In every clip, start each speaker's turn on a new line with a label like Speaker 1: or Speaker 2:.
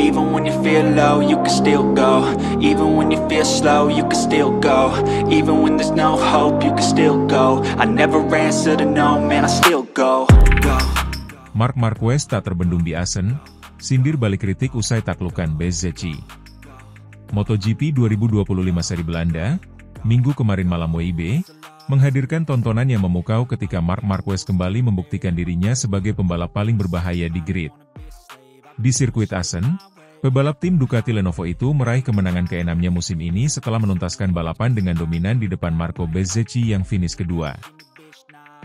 Speaker 1: Even when you feel low, you can still go. Even when you feel slow, you can still go. Even when there's no hope, you can still go. I never answer to no, man, I still go.
Speaker 2: Marc Marquez tak terbendung di Assen, sindir balik kritik usai taklukan Bezzecchi. MotoGP 2025 seri Belanda, Minggu kemarin malam WIB, menghadirkan tontonan yang memukau ketika Marc Marquez kembali membuktikan dirinya sebagai pembalap paling berbahaya di grid. Di sirkuit Assen, pebalap tim Ducati Lenovo itu meraih kemenangan ke-6-nya musim ini setelah menuntaskan balapan dengan dominan di depan Marco Bezzecchi yang finish kedua.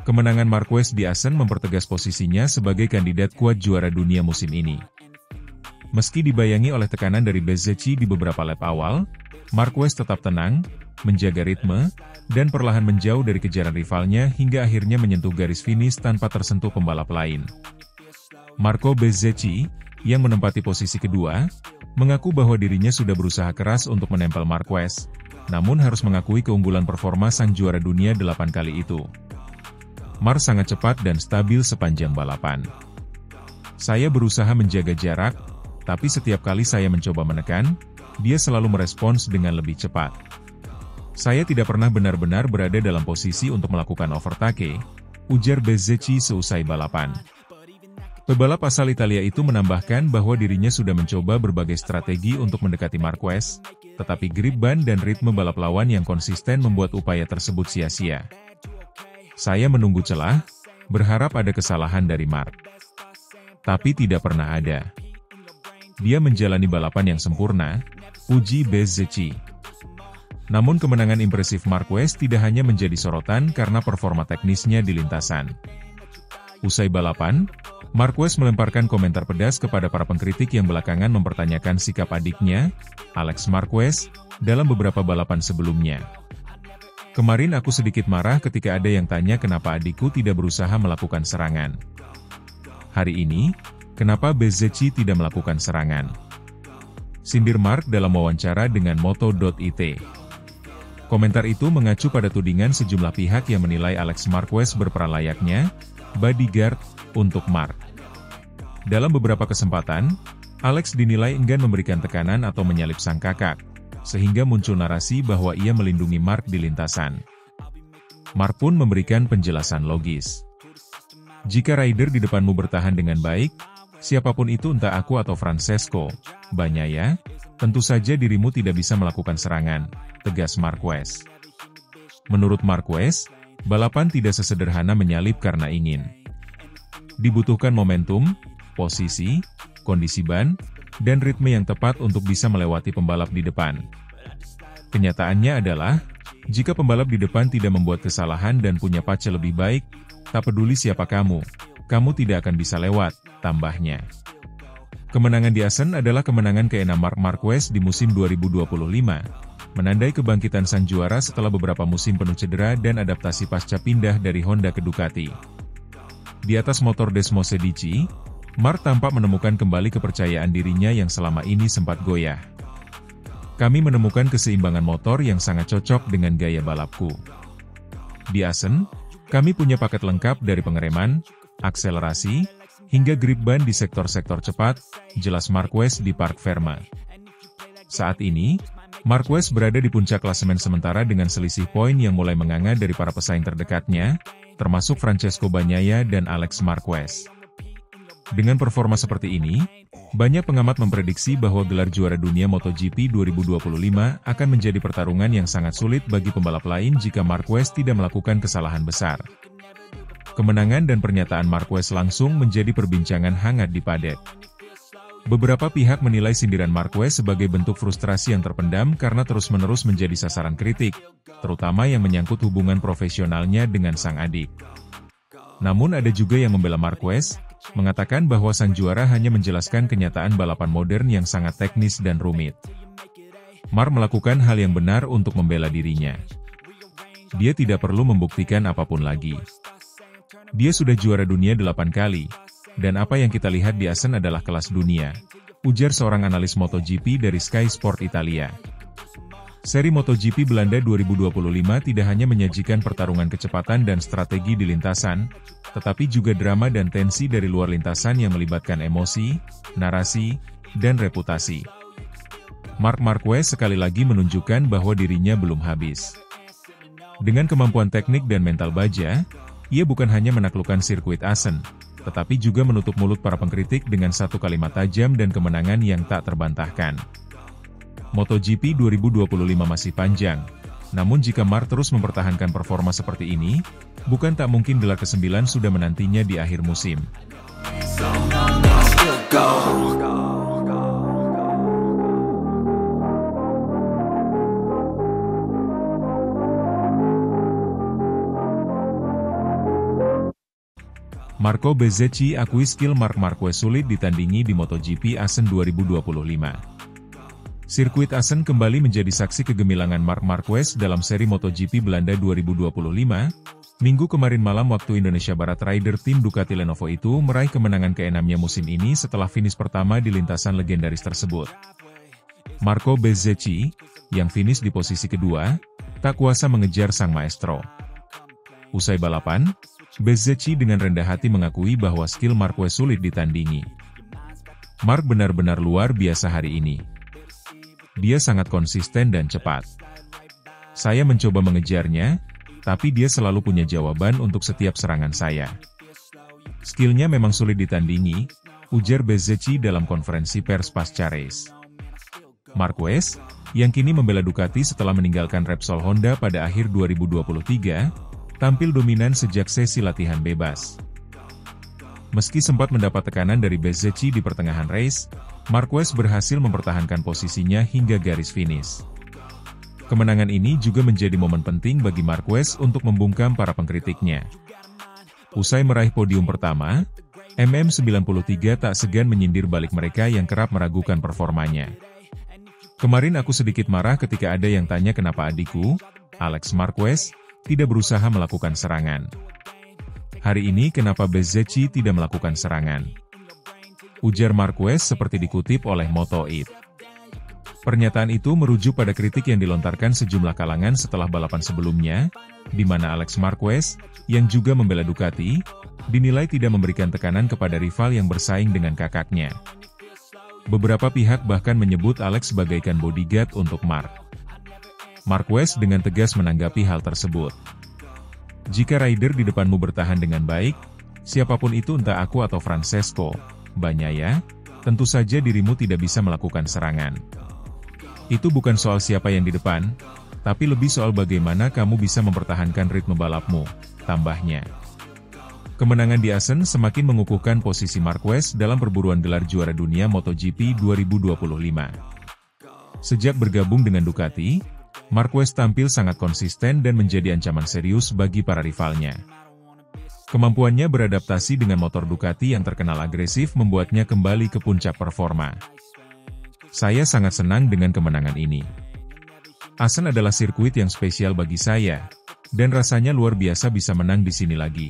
Speaker 2: Kemenangan Marquez di Assen mempertegas posisinya sebagai kandidat kuat juara dunia musim ini. Meski dibayangi oleh tekanan dari Bezzecchi di beberapa lap awal, Marquez tetap tenang, menjaga ritme, dan perlahan menjauh dari kejaran rivalnya hingga akhirnya menyentuh garis finish tanpa tersentuh pembalap lain. Marco Bezzecchi, yang menempati posisi kedua, mengaku bahwa dirinya sudah berusaha keras untuk menempel Marquez, namun harus mengakui keunggulan performa sang juara dunia 8 kali itu. Marc sangat cepat dan stabil sepanjang balapan. Saya berusaha menjaga jarak, tapi setiap kali saya mencoba menekan, dia selalu merespons dengan lebih cepat. Saya tidak pernah benar-benar berada dalam posisi untuk melakukan overtake, ujar Bezzecchi seusai balapan. Pebalap asal Italia itu menambahkan bahwa dirinya sudah mencoba berbagai strategi untuk mendekati Marquez, tetapi grip ban dan ritme balap lawan yang konsisten membuat upaya tersebut sia-sia. Saya menunggu celah, berharap ada kesalahan dari Marc. Tapi tidak pernah ada. Dia menjalani balapan yang sempurna, puji Bezzecchi. Namun kemenangan impresif Marquez tidak hanya menjadi sorotan karena performa teknisnya di lintasan. Usai balapan, Marquez melemparkan komentar pedas kepada para pengkritik yang belakangan mempertanyakan sikap adiknya, Alex Marquez, dalam beberapa balapan sebelumnya. Kemarin aku sedikit marah ketika ada yang tanya kenapa adikku tidak berusaha melakukan serangan. Hari ini, kenapa Bezzecchi tidak melakukan serangan? Sindir Marc dalam wawancara dengan Moto.it. Komentar itu mengacu pada tudingan sejumlah pihak yang menilai Alex Marquez berperan layaknya bodyguard untuk Marc. Dalam beberapa kesempatan, Alex dinilai enggan memberikan tekanan atau menyalip sang kakak, sehingga muncul narasi bahwa ia melindungi Marc di lintasan. Marc pun memberikan penjelasan logis. Jika rider di depanmu bertahan dengan baik, siapapun itu entah aku atau Francesco Bagnaia, tentu saja dirimu tidak bisa melakukan serangan, tegas Marquez. Menurut Marquez, balapan tidak sesederhana menyalip karena ingin. Dibutuhkan momentum, posisi, kondisi ban, dan ritme yang tepat untuk bisa melewati pembalap di depan. Kenyataannya adalah, jika pembalap di depan tidak membuat kesalahan dan punya pace lebih baik, tak peduli siapa kamu tidak akan bisa lewat, tambahnya. Kemenangan di Assen adalah kemenangan ke-6 Marc Marquez di musim 2025, menandai kebangkitan sang juara setelah beberapa musim penuh cedera dan adaptasi pasca pindah dari Honda ke Ducati. Di atas motor Desmosedici, Marc tampak menemukan kembali kepercayaan dirinya yang selama ini sempat goyah. Kami menemukan keseimbangan motor yang sangat cocok dengan gaya balapku. Di Assen, kami punya paket lengkap dari pengereman, akselerasi, hingga grip ban di sektor-sektor cepat, jelas Marquez di Parc Ferme. Saat ini, Marquez berada di puncak klasemen sementara dengan selisih poin yang mulai menganga dari para pesaing terdekatnya, termasuk Francesco Bagnaia dan Alex Marquez. Dengan performa seperti ini, banyak pengamat memprediksi bahwa gelar juara dunia MotoGP 2025 akan menjadi pertarungan yang sangat sulit bagi pembalap lain jika Marquez tidak melakukan kesalahan besar. Kemenangan dan pernyataan Marquez langsung menjadi perbincangan hangat di paddock. Beberapa pihak menilai sindiran Marquez sebagai bentuk frustrasi yang terpendam karena terus-menerus menjadi sasaran kritik, terutama yang menyangkut hubungan profesionalnya dengan sang adik. Namun ada juga yang membela Marquez, mengatakan bahwa sang juara hanya menjelaskan kenyataan balapan modern yang sangat teknis dan rumit. Marc melakukan hal yang benar untuk membela dirinya. Dia tidak perlu membuktikan apapun lagi. Dia sudah juara dunia 8 kali, dan apa yang kita lihat di Assen adalah kelas dunia, ujar seorang analis MotoGP dari Sky Sport Italia. Seri MotoGP Belanda 2025 tidak hanya menyajikan pertarungan kecepatan dan strategi di lintasan, tetapi juga drama dan tensi dari luar lintasan yang melibatkan emosi, narasi, dan reputasi. Marc Marquez sekali lagi menunjukkan bahwa dirinya belum habis. Dengan kemampuan teknik dan mental baja, ia bukan hanya menaklukkan sirkuit Assen, tetapi juga menutup mulut para pengkritik dengan satu kalimat tajam dan kemenangan yang tak terbantahkan. MotoGP 2025 masih panjang, namun jika Marc terus mempertahankan performa seperti ini, bukan tak mungkin gelar ke-9 sudah menantinya di akhir musim. Marco Bezzecchi akui skill Marc Marquez sulit ditandingi di MotoGP Assen 2025. Sirkuit Assen kembali menjadi saksi kegemilangan Marc Marquez dalam seri MotoGP Belanda 2025. Minggu kemarin malam waktu Indonesia Barat, rider tim Ducati Lenovo itu meraih kemenangan ke-6-nya musim ini setelah finish pertama di lintasan legendaris tersebut. Marco Bezzecchi, yang finish di posisi kedua, tak kuasa mengejar sang maestro. Usai balapan, Bezzecchi dengan rendah hati mengakui bahwa skill Marquez sulit ditandingi. Marc benar-benar luar biasa hari ini. Dia sangat konsisten dan cepat. Saya mencoba mengejarnya, tapi dia selalu punya jawaban untuk setiap serangan saya. Skillnya memang sulit ditandingi, ujar Bezzecchi dalam konferensi pers pasca race. Marquez, yang kini membela Ducati setelah meninggalkan Repsol Honda pada akhir 2023, tampil dominan sejak sesi latihan bebas. Meski sempat mendapat tekanan dari Bezzecchi di pertengahan race, Marquez berhasil mempertahankan posisinya hingga garis finish. Kemenangan ini juga menjadi momen penting bagi Marquez untuk membungkam para pengkritiknya. Usai meraih podium pertama, MM93 tak segan menyindir balik mereka yang kerap meragukan performanya. Kemarin aku sedikit marah ketika ada yang tanya kenapa adikku, Alex Marquez, tidak berusaha melakukan serangan. Hari ini kenapa Bezzecchi tidak melakukan serangan? Ujar Marquez seperti dikutip oleh Moto-it. Pernyataan itu merujuk pada kritik yang dilontarkan sejumlah kalangan setelah balapan sebelumnya, di mana Alex Marquez, yang juga membela Ducati, dinilai tidak memberikan tekanan kepada rival yang bersaing dengan kakaknya. Beberapa pihak bahkan menyebut Alex bagaikan bodyguard untuk Marc. Marquez dengan tegas menanggapi hal tersebut. Jika rider di depanmu bertahan dengan baik, siapapun itu entah aku atau Francesco Bagnaia, tentu saja dirimu tidak bisa melakukan serangan. Itu bukan soal siapa yang di depan, tapi lebih soal bagaimana kamu bisa mempertahankan ritme balapmu, tambahnya. Kemenangan di Assen semakin mengukuhkan posisi Marquez dalam perburuan gelar juara dunia MotoGP 2025. Sejak bergabung dengan Ducati, Marquez tampil sangat konsisten dan menjadi ancaman serius bagi para rivalnya. Kemampuannya beradaptasi dengan motor Ducati yang terkenal agresif membuatnya kembali ke puncak performa. Saya sangat senang dengan kemenangan ini. Assen adalah sirkuit yang spesial bagi saya, dan rasanya luar biasa bisa menang di sini lagi.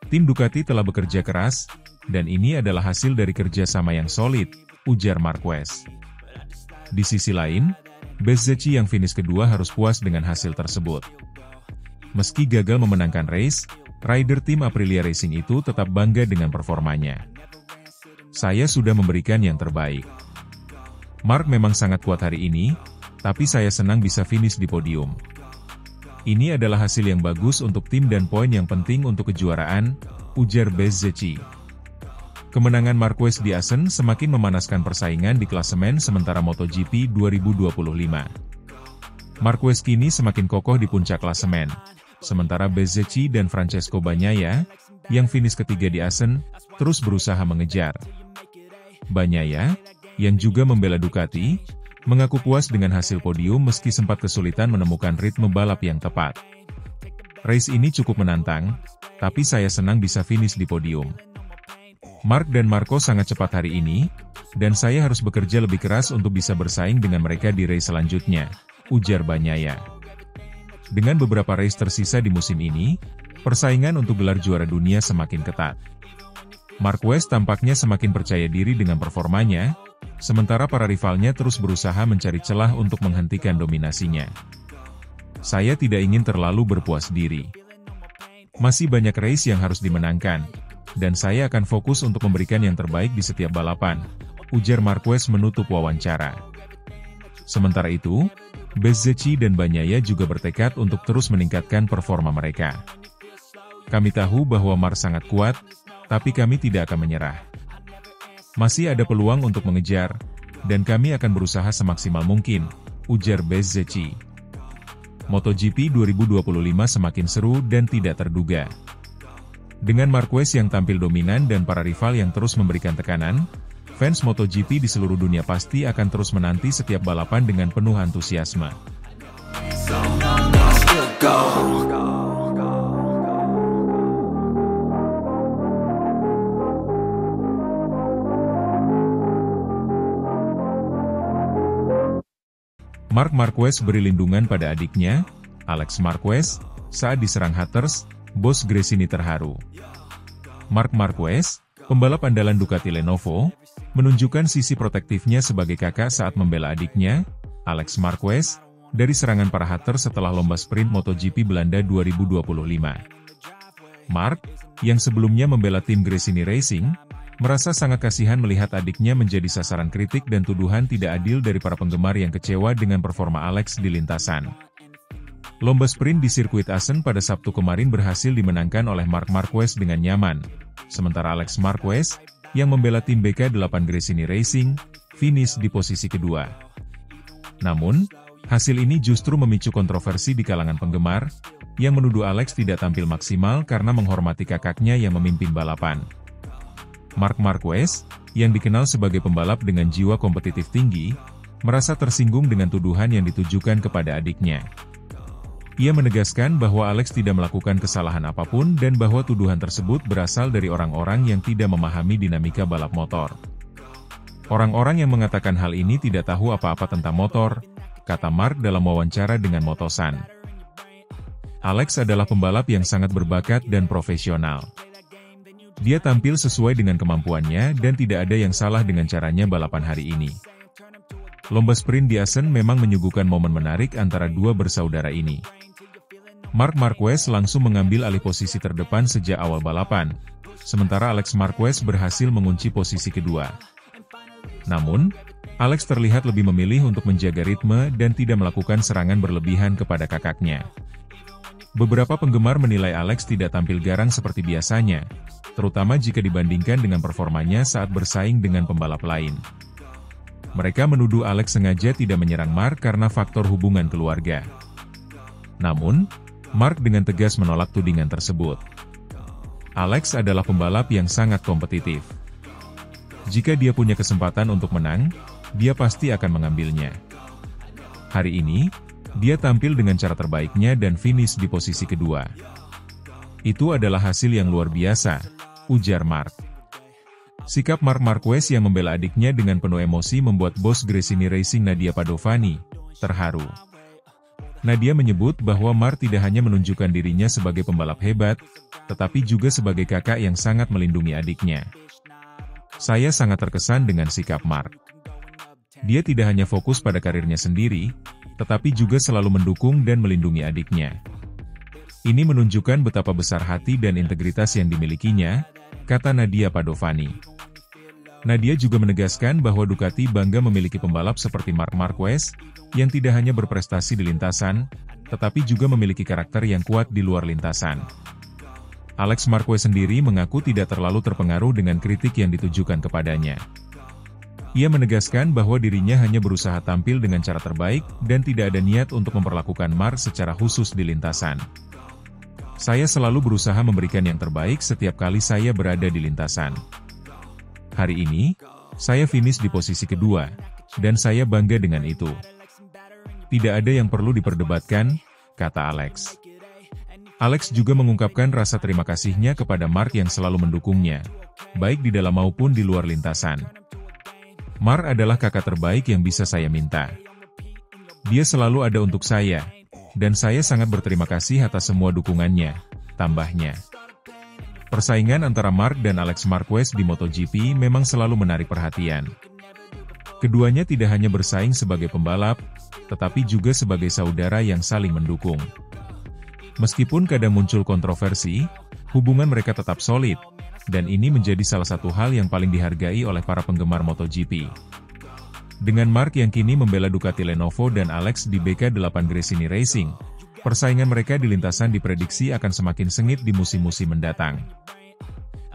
Speaker 2: Tim Ducati telah bekerja keras, dan ini adalah hasil dari kerjasama yang solid, ujar Marquez. Di sisi lain, Bezzecchi yang finish kedua harus puas dengan hasil tersebut. Meski gagal memenangkan race, rider tim Aprilia Racing itu tetap bangga dengan performanya. Saya sudah memberikan yang terbaik. Marc memang sangat kuat hari ini, tapi saya senang bisa finish di podium. Ini adalah hasil yang bagus untuk tim dan poin yang penting untuk kejuaraan, ujar Bezzecchi. Kemenangan Marquez di Assen semakin memanaskan persaingan di klasemen sementara MotoGP 2025. Marquez kini semakin kokoh di puncak klasemen, sementara Bezzecchi dan Francesco Bagnaia, yang finish ketiga di Assen, terus berusaha mengejar. Bagnaia, yang juga membela Ducati, mengaku puas dengan hasil podium meski sempat kesulitan menemukan ritme balap yang tepat. Race ini cukup menantang, tapi saya senang bisa finish di podium. Marc dan Marco sangat cepat hari ini, dan saya harus bekerja lebih keras untuk bisa bersaing dengan mereka di race selanjutnya, ujar Bagnaia. Dengan beberapa race tersisa di musim ini, persaingan untuk gelar juara dunia semakin ketat. Marquez tampaknya semakin percaya diri dengan performanya, sementara para rivalnya terus berusaha mencari celah untuk menghentikan dominasinya. Saya tidak ingin terlalu berpuas diri. Masih banyak race yang harus dimenangkan, dan saya akan fokus untuk memberikan yang terbaik di setiap balapan, ujar Marquez menutup wawancara. Sementara itu, Bezzecchi dan Bagnaia juga bertekad untuk terus meningkatkan performa mereka. Kami tahu bahwa Mark sangat kuat, tapi kami tidak akan menyerah. Masih ada peluang untuk mengejar, dan kami akan berusaha semaksimal mungkin, ujar Bezzecchi. MotoGP 2025 semakin seru dan tidak terduga. Dengan Marquez yang tampil dominan dan para rival yang terus memberikan tekanan, fans MotoGP di seluruh dunia pasti akan terus menanti setiap balapan dengan penuh antusiasme. Marc Marquez beri lindungan pada adiknya, Alex Marquez, saat diserang haters, bos Gresini terharu. Marc Marquez, pembalap andalan Ducati Lenovo, menunjukkan sisi protektifnya sebagai kakak saat membela adiknya, Alex Marquez, dari serangan para haters setelah lomba sprint MotoGP Belanda 2025. Marc, yang sebelumnya membela tim Gresini Racing, merasa sangat kasihan melihat adiknya menjadi sasaran kritik dan tuduhan tidak adil dari para penggemar yang kecewa dengan performa Alex di lintasan. Lomba sprint di sirkuit Assen pada Sabtu kemarin berhasil dimenangkan oleh Marc Marquez dengan nyaman, sementara Alex Marquez, yang membela tim BK8 Gresini Racing, finish di posisi kedua. Namun, hasil ini justru memicu kontroversi di kalangan penggemar, yang menuduh Alex tidak tampil maksimal karena menghormati kakaknya yang memimpin balapan. Marc Marquez, yang dikenal sebagai pembalap dengan jiwa kompetitif tinggi, merasa tersinggung dengan tuduhan yang ditujukan kepada adiknya. Ia menegaskan bahwa Alex tidak melakukan kesalahan apapun dan bahwa tuduhan tersebut berasal dari orang-orang yang tidak memahami dinamika balap motor. Orang-orang yang mengatakan hal ini tidak tahu apa-apa tentang motor, kata Marc dalam wawancara dengan Motosan. Alex adalah pembalap yang sangat berbakat dan profesional. Dia tampil sesuai dengan kemampuannya dan tidak ada yang salah dengan caranya balapan hari ini. Lomba sprint di Assen memang menyuguhkan momen menarik antara dua bersaudara ini. Marc Marquez langsung mengambil alih posisi terdepan sejak awal balapan, sementara Alex Marquez berhasil mengunci posisi kedua. Namun, Alex terlihat lebih memilih untuk menjaga ritme dan tidak melakukan serangan berlebihan kepada kakaknya. Beberapa penggemar menilai Alex tidak tampil garang seperti biasanya, terutama jika dibandingkan dengan performanya saat bersaing dengan pembalap lain. Mereka menuduh Alex sengaja tidak menyerang Marc karena faktor hubungan keluarga. Namun, Marc dengan tegas menolak tudingan tersebut. Alex adalah pembalap yang sangat kompetitif. Jika dia punya kesempatan untuk menang, dia pasti akan mengambilnya. Hari ini, dia tampil dengan cara terbaiknya dan finish di posisi kedua. Itu adalah hasil yang luar biasa, ujar Marc. Sikap Marc Marquez yang membela adiknya dengan penuh emosi membuat bos Gresini Racing Nadia Padovani terharu. Nadia menyebut bahwa Marc tidak hanya menunjukkan dirinya sebagai pembalap hebat, tetapi juga sebagai kakak yang sangat melindungi adiknya. Saya sangat terkesan dengan sikap Marc. Dia tidak hanya fokus pada karirnya sendiri, tetapi juga selalu mendukung dan melindungi adiknya. Ini menunjukkan betapa besar hati dan integritas yang dimilikinya, kata Nadia Padovani. Nadia juga menegaskan bahwa Ducati bangga memiliki pembalap seperti Marc Marquez, yang tidak hanya berprestasi di lintasan, tetapi juga memiliki karakter yang kuat di luar lintasan. Alex Marquez sendiri mengaku tidak terlalu terpengaruh dengan kritik yang ditujukan kepadanya. Ia menegaskan bahwa dirinya hanya berusaha tampil dengan cara terbaik dan tidak ada niat untuk memperlakukan Marc secara khusus di lintasan. Saya selalu berusaha memberikan yang terbaik setiap kali saya berada di lintasan. Hari ini, saya finish di posisi kedua, dan saya bangga dengan itu. Tidak ada yang perlu diperdebatkan, kata Alex. Alex juga mengungkapkan rasa terima kasihnya kepada Marc yang selalu mendukungnya, baik di dalam maupun di luar lintasan. Marc adalah kakak terbaik yang bisa saya minta. Dia selalu ada untuk saya, dan saya sangat berterima kasih atas semua dukungannya, tambahnya. Persaingan antara Marc dan Alex Marquez di MotoGP memang selalu menarik perhatian. Keduanya tidak hanya bersaing sebagai pembalap, tetapi juga sebagai saudara yang saling mendukung. Meskipun kadang muncul kontroversi, hubungan mereka tetap solid, dan ini menjadi salah satu hal yang paling dihargai oleh para penggemar MotoGP. Dengan Mark yang kini membela Ducati Lenovo dan Alex di BK8 Gresini Racing, persaingan mereka di lintasan diprediksi akan semakin sengit di musim-musim mendatang.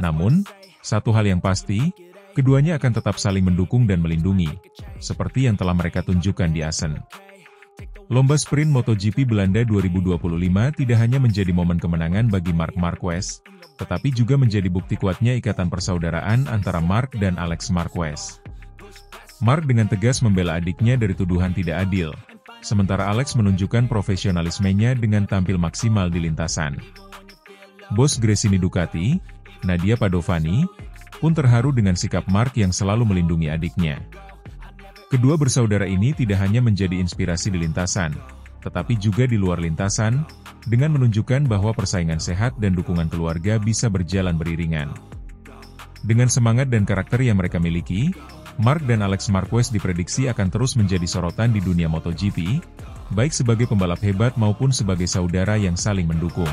Speaker 2: Namun, satu hal yang pasti, keduanya akan tetap saling mendukung dan melindungi, seperti yang telah mereka tunjukkan di Assen. Lomba sprint MotoGP Belanda 2025 tidak hanya menjadi momen kemenangan bagi Marc Marquez, tetapi juga menjadi bukti kuatnya ikatan persaudaraan antara Marc dan Alex Marquez. Marc dengan tegas membela adiknya dari tuduhan tidak adil, sementara Alex menunjukkan profesionalismenya dengan tampil maksimal di lintasan. Bos Gresini Ducati, Nadia Padovani, pun terharu dengan sikap Marc yang selalu melindungi adiknya. Kedua bersaudara ini tidak hanya menjadi inspirasi di lintasan, tetapi juga di luar lintasan, dengan menunjukkan bahwa persaingan sehat dan dukungan keluarga bisa berjalan beriringan. Dengan semangat dan karakter yang mereka miliki, Marc dan Alex Marquez diprediksi akan terus menjadi sorotan di dunia MotoGP, baik sebagai pembalap hebat maupun sebagai saudara yang saling mendukung.